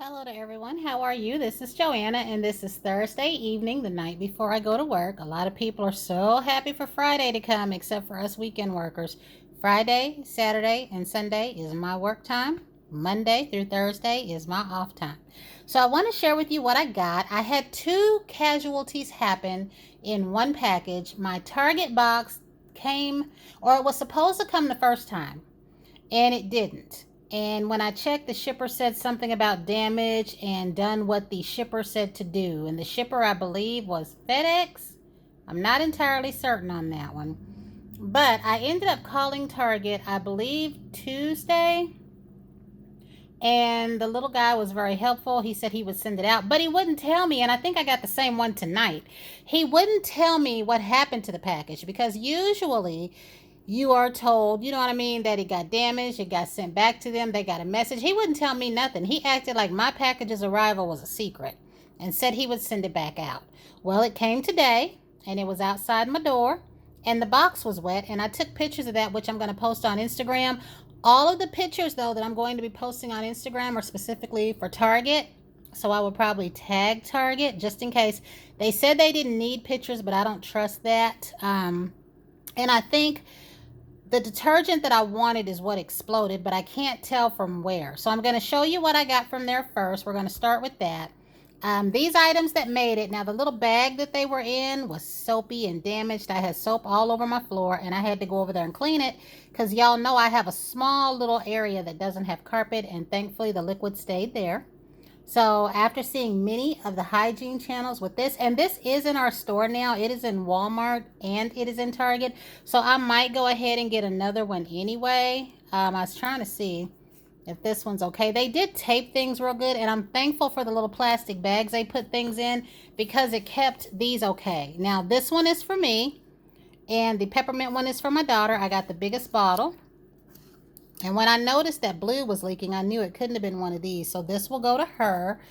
Hello to everyone. How are you? This is Joanna, and this is Thursday evening, the night before I go to work. A lot of people are so happy for Friday to come, except for us weekend workers. Friday, Saturday, and Sunday is my work time. Monday through Thursday is my off time. So I want to share with you what I got. I had two casualties happen in one package. My Target box came, or it was supposed to come the first time, and it didn't. And when I checked, the shipper said something about damage and done what the shipper said to do. And the shipper, I believe, was FedEx. I'm not entirely certain on that one. But I ended up calling Target, I believe, Tuesday. And the little guy was very helpful. He said he would send it out, but he wouldn't tell me. And I think I got the same one tonight. He wouldn't tell me what happened to the package because usually you are told, you know what I mean, that it got damaged, it got sent back to them, they got a message. He wouldn't tell me nothing. He acted like my package's arrival was a secret and said he would send it back out. Well, it came today and it was outside my door and the box was wet, and I took pictures of that, which I'm going to post on Instagram. All of the pictures, though, that I'm going to be posting on Instagram are specifically for Target. So I will probably tag Target just in case. They said they didn't need pictures, but I don't trust that. And I think the detergent that I wanted is what exploded, but I can't tell from where. So I'm going to show you what I got from there first. We're going to start with that. These items that made it, now the little bag that they were in was soapy and damaged. I had soap all over my floor and I had to go over there and clean it because y'all know I have a small little area that doesn't have carpet, and thankfully the liquid stayed there. So after seeing many of the hygiene channels with this, and this is in our store now, it is in Walmart and it is in Target. So I might go ahead and get another one anyway. I was trying to see if this one's okay. They did tape things real good, and I'm thankful for the little plastic bags they put things in because it kept these okay. Now this one is for me, and the peppermint one is for my daughter. I got the biggest bottle. And when I noticed that blue was leaking, I knew it couldn't have been one of these. So this will go to her.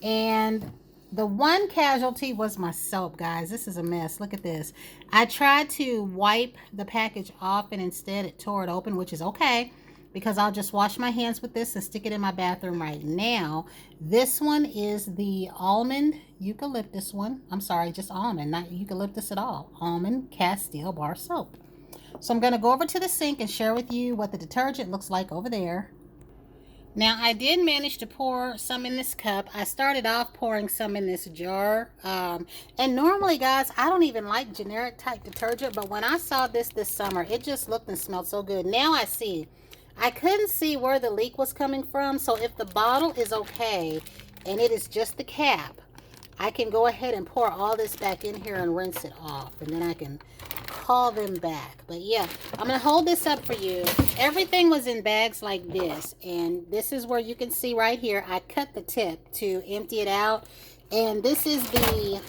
And the one casualty was my soap, guys. This is a mess. Look at this. I tried to wipe the package off, and instead it tore it open, which is okay because I'll just wash my hands with this and stick it in my bathroom right now. This one is the almond eucalyptus one. I'm sorry, just almond, not eucalyptus at all. Almond Castile bar soap. So I'm going to go over to the sink and share with you what the detergent looks like over there. Now, I did manage to pour some in this cup. I started off pouring some in this jar. And normally, guys, I don't even like generic type detergent, but when I saw this summer, it just looked and smelled so good. Now I see. I couldn't see where the leak was coming from, so if the bottle is okay and it is just the cap, I can go ahead and pour all this back in here and rinse it off, and then I can call them back. But yeah, I'm going to hold this up for you. Everything was in bags like this, and this is where you can see right here, I cut the tip to empty it out. And this is the,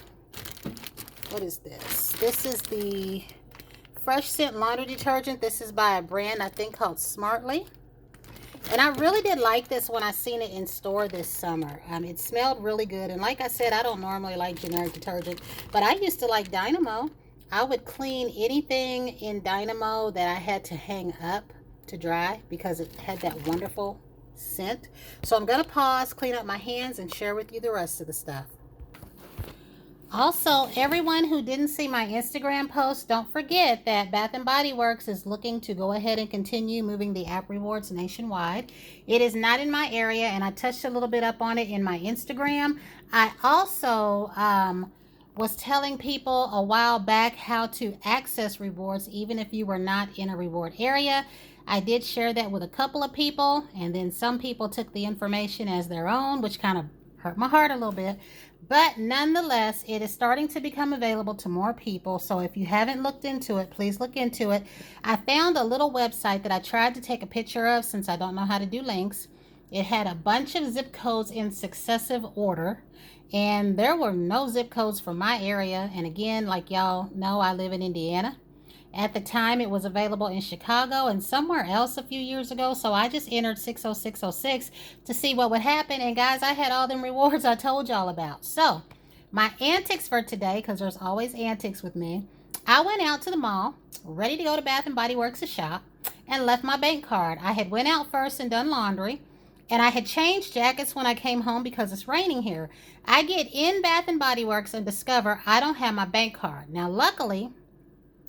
what is this? This is the Fresh Scent Laundry Detergent. This is by a brand I think called Smartly. And I really did like this when I seen it in store this summer. It smelled really good. And like I said, I don't normally like generic detergent, but I used to like Dynamo. I would clean anything in Dynamo that I had to hang up to dry because it had that wonderful scent. So I'm going to pause, clean up my hands, and share with you the rest of the stuff. Also, everyone who didn't see my Instagram post, don't forget that Bath & Body Works is looking to go ahead and continue moving the app rewards nationwide. It is not in my area, and I touched a little bit up on it in my Instagram. I also was telling people a while back how to access rewards even if you were not in a reward area. I did share that with a couple of people, and then some people took the information as their own, which kind of hurt my heart a little bit. But nonetheless, it is starting to become available to more people. So if you haven't looked into it, please look into it. I found a little website that I tried to take a picture of since I don't know how to do links. It had a bunch of zip codes in successive order, and there were no zip codes for my area. And again, like y'all know, I live in Indiana. At the time, it was available in Chicago and somewhere else a few years ago. So I just entered 60606 to see what would happen. And guys, I had all them rewards I told y'all about. So my antics for today, because there's always antics with me, I went out to the mall, ready to go to Bath & Body Works to shop, and left my bank card. I had went out first and done laundry. And I had changed jackets when I came home because it's raining here. I get in Bath and Body Works and discover I don't have my bank card. Now, luckily,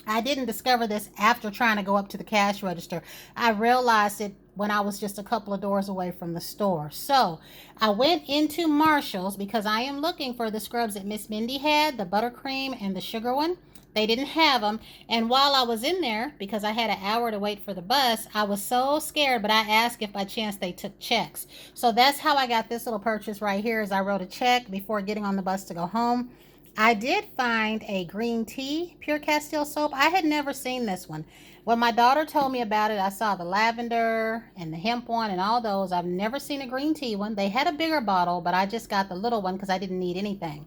I didn't discover this after trying to go up to the cash register. I realized it when I was just a couple of doors away from the store. So I went into Marshall's because I am looking for the scrubs that Miss Mindy had, the buttercream and the sugar one. They didn't have them. And while I was in there, because I had an hour to wait for the bus, I was so scared, but I asked if by chance they took checks. So that's how I got this little purchase right here, is I wrote a check before getting on the bus to go home. I did find a green tea Pure Castile soap. I had never seen this one. When my daughter told me about it, I saw the lavender and the hemp one and all those. I've never seen a green tea one. They had a bigger bottle, but I just got the little one because I didn't need anything.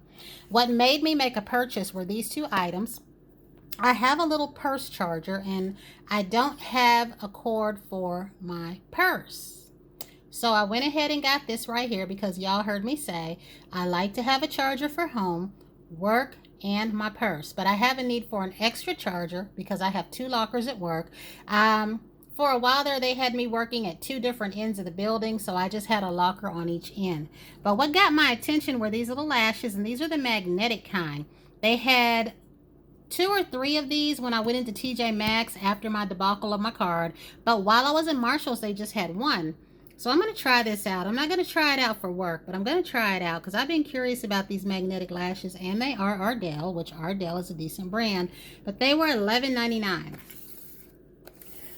What made me make a purchase were these two items. I have a little purse charger and I don't have a cord for my purse. So I went ahead and got this right here because y'all heard me say I like to have a charger for home, work, and my purse. But I have a need for an extra charger because I have two lockers at work. For a while there, they had me working at two different ends of the building, so I just had a locker on each end. But what got my attention were these little lashes, and these are the magnetic kind. They had two or three of these when I went into TJ Maxx after my debacle of my card. But while I was in Marshall's, they just had one. So I'm going to try this out. I'm not going to try it out for work, but I'm going to try it out because I've been curious about these magnetic lashes, and they are Ardell, which Ardell is a decent brand, but they were $11.99.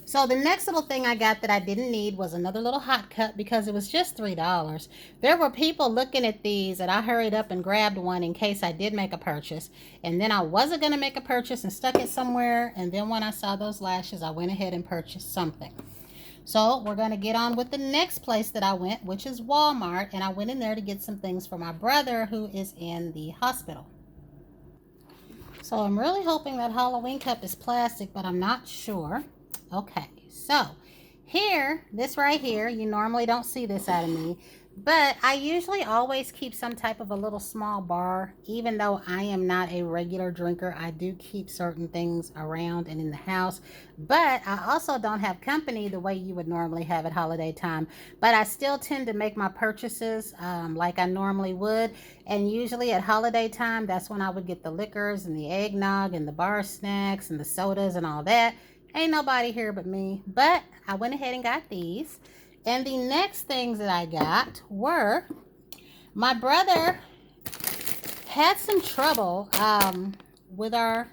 So the next little thing I got that I didn't need was another little hot cup because it was just $3. There were people looking at these and I hurried up and grabbed one in case I did make a purchase. And then I wasn't going to make a purchase and stuck it somewhere. And then when I saw those lashes, I went ahead and purchased something. So we're going to get on with the next place that I went, which is Walmart. And I went in there to get some things for my brother who is in the hospital. So I'm really hoping that Halloween cup is plastic, but I'm not sure. Okay, so here, this right here, you normally don't see this out of me, but I usually always keep some type of a little small bar. Even though I am not a regular drinker, I do keep certain things around and in the house, but I also don't have company the way you would normally have at holiday time, but I still tend to make my purchases like I normally would. And usually at holiday time, that's when I would get the liquors and the eggnog and the bar snacks and the sodas and all that. Ain't nobody here but me, but I went ahead and got these. And the next things that I got were, my brother had some trouble with our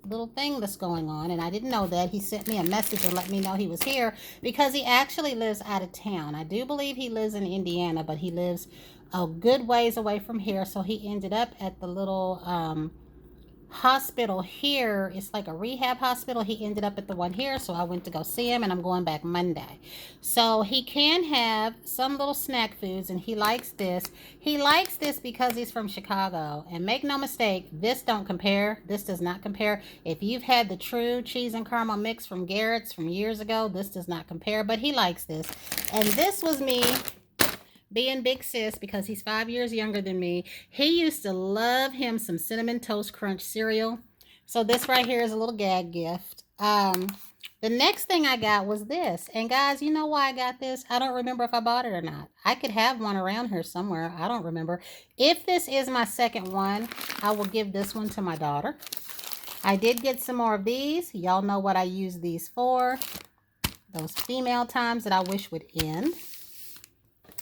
little thing that's going on, and I didn't know that. He sent me a message to let me know he was here because he actually lives out of town. I do believe he lives in Indiana, but he lives a good ways away from here, so he ended up at the little hospital here. It's like a rehab hospital. He ended up at the one here, so I went to go see him, and I'm going back Monday. So he can have some little snack foods, and he likes this. He likes this because he's from Chicago, and make no mistake, this don't compare. This does not compare. If you've had the true cheese and caramel mix from Garrett's from years ago, this does not compare, but he likes this. And this was me being big sis because he's 5 years younger than me. He used to love him some Cinnamon Toast Crunch cereal. So this right here is a little gag gift. The next thing I got was this. And guys, you know why I got this? I don't remember if I bought it or not. I could have one around here somewhere. I don't remember. If this is my second one, I will give this one to my daughter. I did get some more of these. Y'all know what I use these for. Those female times that I wish would end.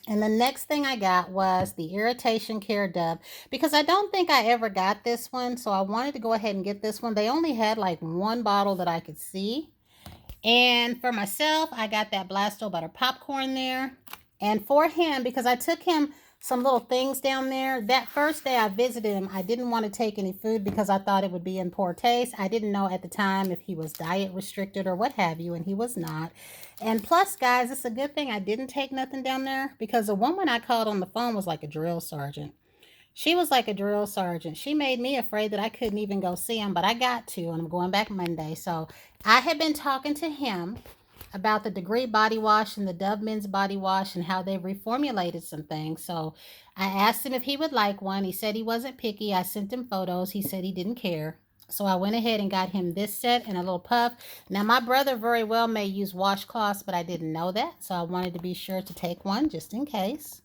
And the next thing I got was the Irritation Care Dove because I don't think I ever got this one. So I wanted to go ahead and get this one. They only had like one bottle that I could see. And for myself, I got that Blasto Butter Popcorn there. And for him, because I took him some little things down there. That first day I visited him, I didn't want to take any food because I thought it would be in poor taste. I didn't know at the time if he was diet restricted or what have you, and he was not. And plus, guys, it's a good thing I didn't take nothing down there because the woman I called on the phone was like a drill sergeant. She was like a drill sergeant. She made me afraid that I couldn't even go see him, but I got to, and I'm going back Monday. So I had been talking to him about the Degree body wash and the Dove Men's body wash and how they've reformulated some things. So I asked him if he would like one. He said he wasn't picky. I sent him photos. He said he didn't care. So I went ahead and got him this set and a little puff. Now my brother very well may use washcloths, but I didn't know that. So I wanted to be sure to take one just in case.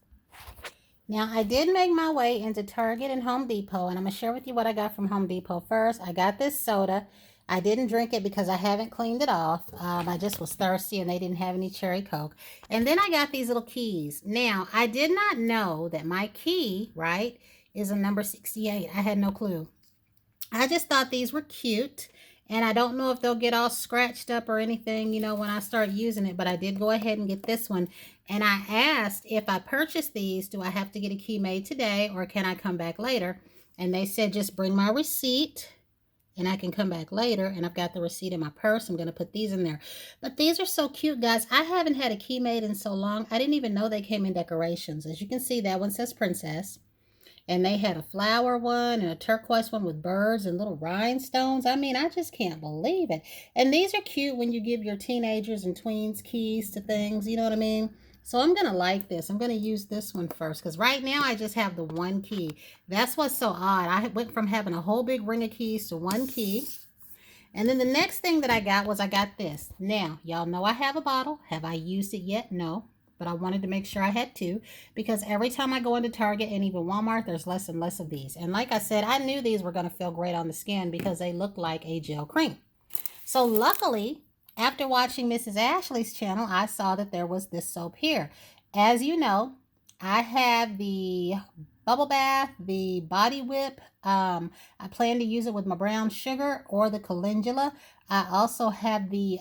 Now I did make my way into Target and Home Depot, and I'm going to share with you what I got from Home Depot first. I got this soda. I didn't drink it because I haven't cleaned it off. I just was thirsty and they didn't have any cherry Coke. And then I got these little keys. Now, I did not know that my key, right, is a number 68. I had no clue. I just thought these were cute. And I don't know if they'll get all scratched up or anything, you know, when I start using it. But I did go ahead and get this one. And I asked if I purchase these, do I have to get a key made today or can I come back later? And they said just bring my receipt and I can come back later. And I've got the receipt in my purse. I'm going to put these in there. But these are so cute, guys. I haven't had a key made in so long. I didn't even know they came in decorations. As you can see, that one says Princess. And they had a flower one and a turquoise one with birds and little rhinestones. I mean, I just can't believe it. And these are cute when you give your teenagers and tweens keys to things. You know what I mean? So I'm going to like this. I'm going to use this one first because right now I just have the one key. That's what's so odd. I went from having a whole big ring of keys to one key. And then the next thing that I got was I got this. Now, y'all know I have a bottle. Have I used it yet? No. But I wanted to make sure I had two because every time I go into Target and even Walmart, there's less and less of these. And like I said, I knew these were going to feel great on the skin because they look like a gel cream. So luckily, after watching Mrs. Ashley's channel, I saw that there was this soap here. As you know, I have the Bubble Bath, the Body Whip. I plan to use it with my brown sugar or the calendula. I also have the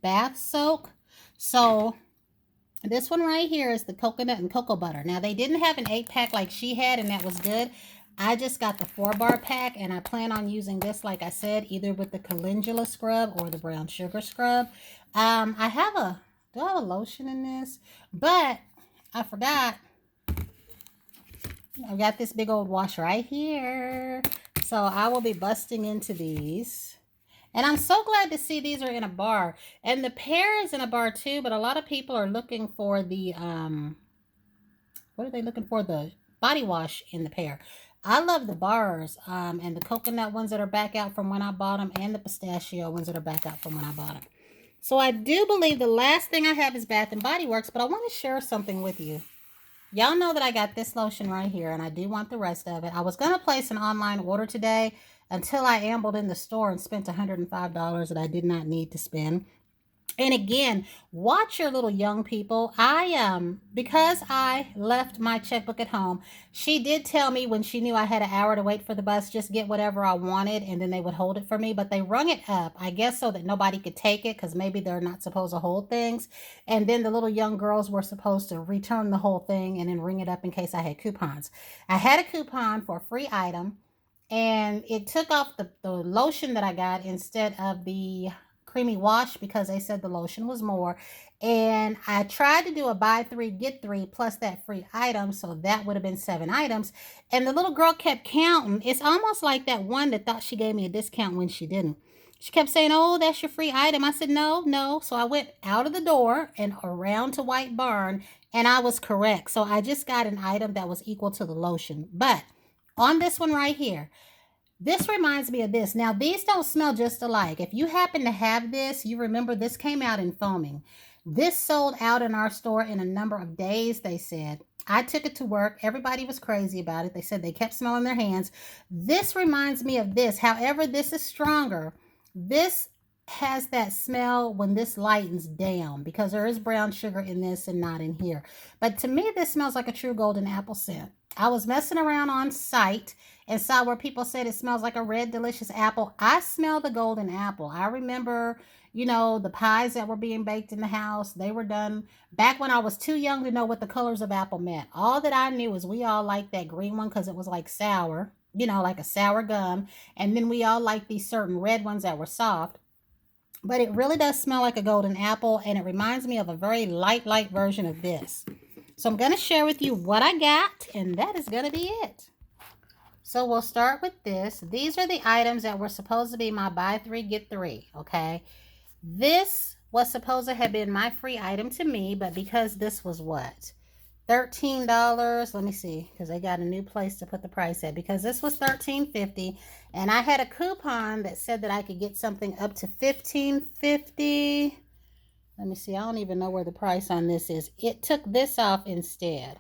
bath soak. So this one right here is the coconut and cocoa butter. Now, they didn't have an 8-pack like she had, and that was good. I just got the 4-bar pack, and I plan on using this, like I said, either with the calendula scrub or the brown sugar scrub. Do I have a lotion in this? But I forgot. I've got this big old wash right here. So I will be busting into these. And I'm so glad to see these are in a bar. And the pear is in a bar too, but a lot of people are looking for the, what are they looking for? The body wash in the pear. I love the bars and the coconut ones that are back out from when I bought them and the pistachio ones that are back out from when I bought them. So I do believe the last thing I have is Bath & Body Works, but I want to share something with you. Y'all know that I got this lotion right here, and I do want the rest of it. I was going to place an online order today until I ambled in the store and spent $105 that I did not need to spend. And again, watch your little young people. Because I left my checkbook at home, she did tell me when she knew I had an hour to wait for the bus, just get whatever I wanted and then they would hold it for me. But they rung it up, I guess, so that nobody could take it because maybe they're not supposed to hold things. And then the little young girls were supposed to return the whole thing and then ring it up in case I had coupons. I had a coupon for a free item and it took off the lotion that I got instead of the creamy wash because they said the lotion was more. And I tried to do a buy 3 get 3 plus that free item, so that would have been 7 items. And the little girl kept counting. It's almost like that one that thought she gave me a discount when she didn't. She kept saying, oh, that's your free item. I said, no. So I went out of the door and around to White Barn, and I was correct. So I just got an item that was equal to the lotion. But on this one right here, this reminds me of this. Now, these don't smell just alike. If you happen to have this, you remember this came out in foaming. This sold out in our store in a number of days, they said. I took it to work. Everybody was crazy about it. They said they kept smelling their hands. This reminds me of this. However, this is stronger. This has that smell when this lightens down because there is brown sugar in this and not in here. But to me, this smells like a true golden apple scent. I was messing around on site and saw where people said it smells like a red delicious apple. I smell the golden apple. I remember, you know, the pies that were being baked in the house. They were done back when I was too young to know what the colors of apple meant. All that I knew is we all liked that green one because it was like sour, you know, like a sour gum. And then we all liked these certain red ones that were soft. But it really does smell like a golden apple, and it reminds me of a very light version of this. So I'm going to share with you what I got, and that is going to be it. So we'll start with this. These are the items that were supposed to be my buy 3, get 3, okay? This was supposed to have been my free item to me, but because this was what? $13. Let me see, because I got a new place to put the price at, because this was $13.50, and I had a coupon that said that I could get something up to $15.50. Let me see, I don't even know where the price on this is. It took this off instead,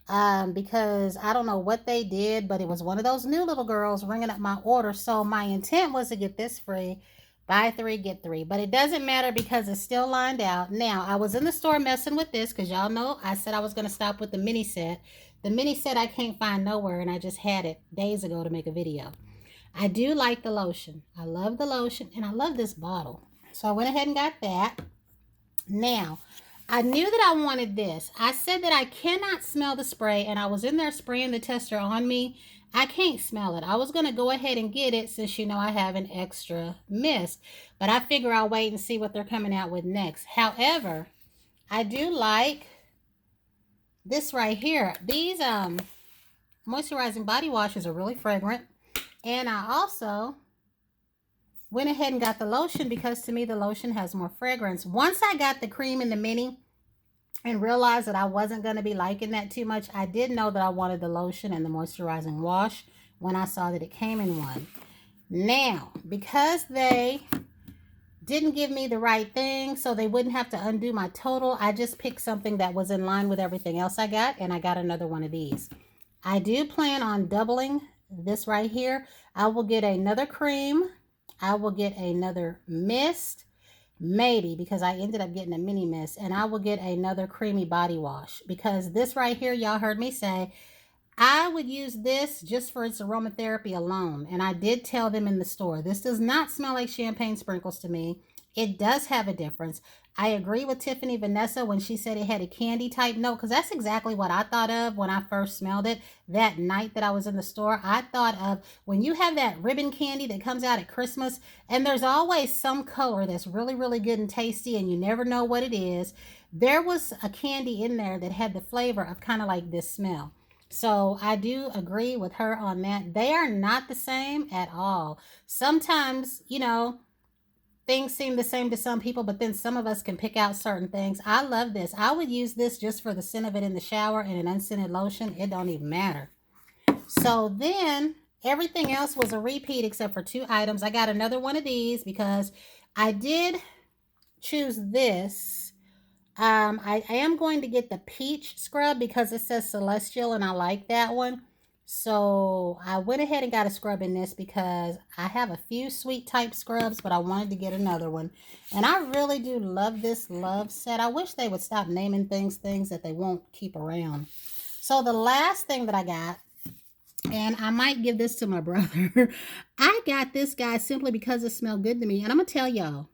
because I don't know what they did, but it was one of those new little girls ringing up my order. So my intent was to get this free. Buy three, get three. But it doesn't matter because it's still lined out. Now, I was in the store messing with this because y'all know I said I was going to stop with the mini set. The mini set I can't find nowhere, and I just had it days ago to make a video. I do like the lotion. I love the lotion, and I love this bottle. So I went ahead and got that. Now, I knew that I wanted this. I said that I cannot smell the spray, and I was in there spraying the tester on me. I can't smell it. I was going to go ahead and get it since you know I have an extra mist, but I figure I'll wait and see what they're coming out with next. However, I do like this right here. These moisturizing body washes are really fragrant, and I also went ahead and got the lotion because to me the lotion has more fragrance. Once I got the cream in the mini and realized that I wasn't going to be liking that too much, I did know that I wanted the lotion and the moisturizing wash when I saw that it came in one. Now, because they didn't give me the right thing so they wouldn't have to undo my total, I just picked something that was in line with everything else I got, and I got another one of these. I do plan on doubling this right here. I will get another cream. I will get another mist. Maybe, because I ended up getting a mini mist, and I will get another creamy body wash because this right here, y'all heard me say, I would use this just for its aromatherapy alone. And I did tell them in the store, this does not smell like champagne sprinkles to me. It does have a difference. I agree with Tiffany Vanessa when she said it had a candy type note, because that's exactly what I thought of when I first smelled it that night that I was in the store. I thought of when you have that ribbon candy that comes out at Christmas, and there's always some color that's really, really good and tasty, and you never know what it is. There was a candy in there that had the flavor of kind of like this smell. So I do agree with her on that. They are not the same at all. Sometimes, you know, things seem the same to some people, but then some of us can pick out certain things. I love this. I would use this just for the scent of it in the shower and an unscented lotion. It don't even matter. So then everything else was a repeat except for two items. I got another one of these because I did choose this. I am going to get the peach scrub because it says celestial and I like that one. So I went ahead and got a scrub in this because I have a few sweet type scrubs, but I wanted to get another one. And I really do love this love set. I wish they would stop naming things that they won't keep around. So the last thing that I got, and I might give this to my brother. I got this guy simply because it smelled good to me. And I'm going to tell y'all,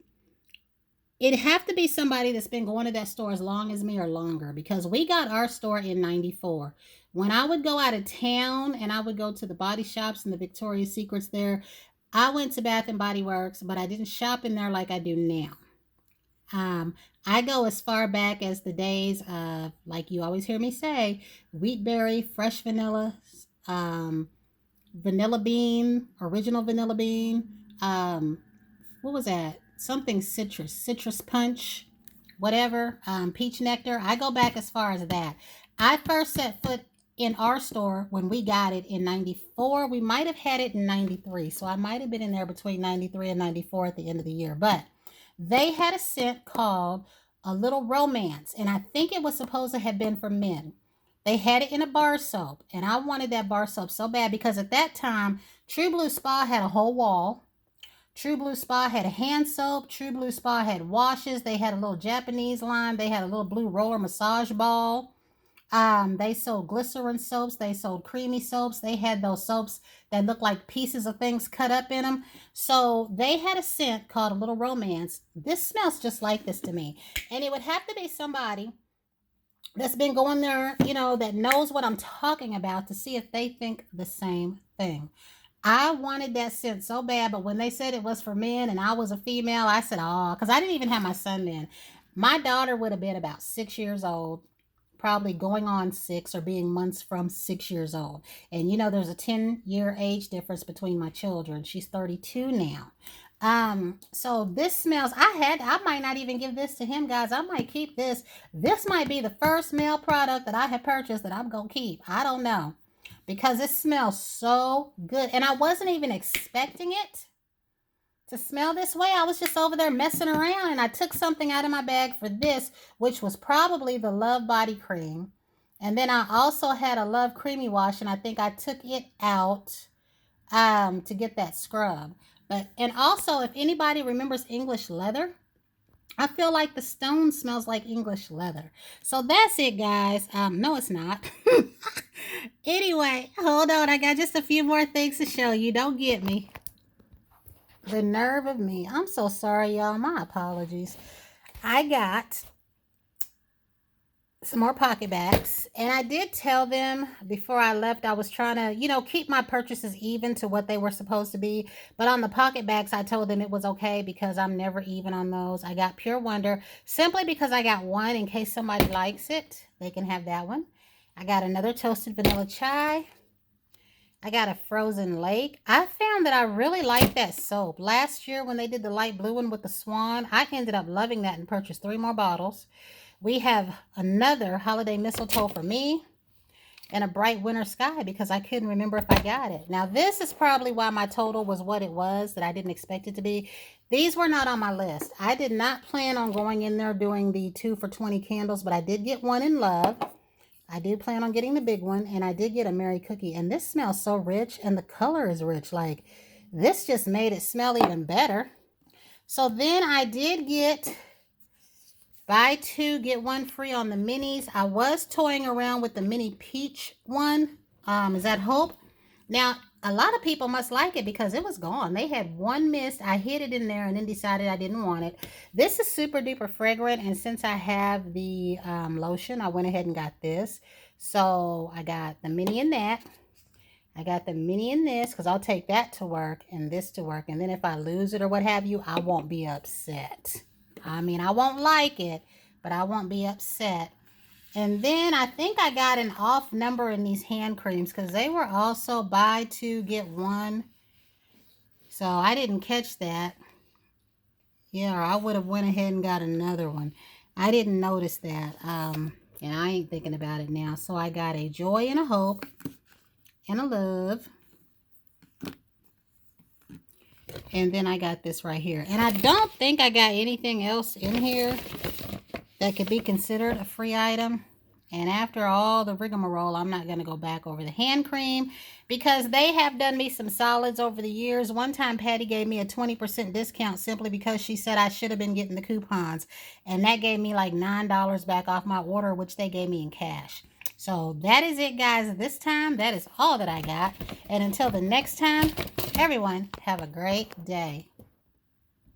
it'd have to be somebody that's been going to that store as long as me or longer, because we got our store in 94. When I would go out of town and I would go to the body shops and the Victoria's Secrets there, I went to Bath and Body Works, but I didn't shop in there like I do now. I go as far back as the days of, like you always hear me say, wheat berry, fresh vanilla, vanilla bean, original vanilla bean. What was that? Something citrus punch, whatever. Peach nectar. I go back as far as that. I first set foot in our store when we got it in 94. We might have had it in 93. So I might have been in there between 93 and 94 at the end of the year. But they had a scent called A Little Romance. And I think it was supposed to have been for men. They had it in a bar soap. And I wanted that bar soap so bad because at that time, True Blue Spa had a whole wall. True Blue Spa had a hand soap. True Blue Spa had washes. They had a little Japanese line. They had a little blue roller massage ball. They sold glycerin soaps. They sold creamy soaps. They had those soaps that looked like pieces of things cut up in them. So they had a scent called A Little Romance. This smells just like this to me. And it would have to be somebody that's been going there, you know, that knows what I'm talking about to see if they think the same thing. I wanted that scent so bad, but when they said it was for men and I was a female, I said, oh, because I didn't even have my son then. My daughter would have been about 6 years old, probably going on 6 or being months from 6 years old. And you know, there's a 10-year age difference between my children. She's 32 now. So this smells, I might not even give this to him, guys. I might keep this. This might be the first male product that I have purchased that I'm gonna keep. I don't know. Because it smells so good. And I wasn't even expecting it to smell this way. I was just over there messing around and I took something out of my bag for this, which was probably the Love Body Cream. And then I also had a Love Creamy Wash and I think I took it out to get that scrub. And also, if anybody remembers English leather, I feel like the stone smells like English leather. So that's it, guys. No, it's not. Anyway, hold on. I got just a few more things to show you. Don't get me. The nerve of me. I'm so sorry, y'all. My apologies. I got some more PocketBacs, and I did tell them before I left I was trying to, keep my purchases even to what they were supposed to be. But on the PocketBacs, I told them it was okay because I'm never even on those. I got Pure Wonder simply because I got one in case somebody likes it. They can have that one. I got another Toasted Vanilla Chai. I got a Frozen Lake. I found that I really like that soap. Last year when they did the light blue one with the swan, I ended up loving that and purchased 3 more bottles. We have another Holiday Mistletoe for me and a Bright Winter Sky because I couldn't remember if I got it. Now, this is probably why my total was what it was, that I didn't expect it to be. These were not on my list. I did not plan on going in there doing the 2 for $20 candles, but I did get one in Love. I did plan on getting the big one, and I did get a Merry Cookie. And this smells so rich, and the color is rich. Like, this just made it smell even better. So then I did get buy 2, get 1 free on the minis. I was toying around with the mini peach one. Is that Hope? Now, a lot of people must like it because it was gone. They had 1 mist. I hid it in there and then decided I didn't want it. This is super duper fragrant. And since I have the lotion, I went ahead and got this. So I got the mini in that. I got the mini in this because I'll take that to work and this to work. And then if I lose it or what have you, I won't be upset. I mean, I won't like it, but I won't be upset. And then I think I got an off number in these hand creams because they were also buy 2, get 1. So I didn't catch that. Yeah, or I would have went ahead and got another one. I didn't notice that. And I ain't thinking about it now. So I got a Joy and a Hope and a Love. And then I got this right here. And I don't think I got anything else in here that could be considered a free item. And after all the rigmarole, I'm not going to go back over the hand cream because they have done me some solids over the years. One time, Patty gave me a 20% discount simply because she said I should have been getting the coupons. And that gave me like $9 back off my order, which they gave me in cash. So that is it, guys. This time, that is all that I got. And until the next time, everyone, have a great day.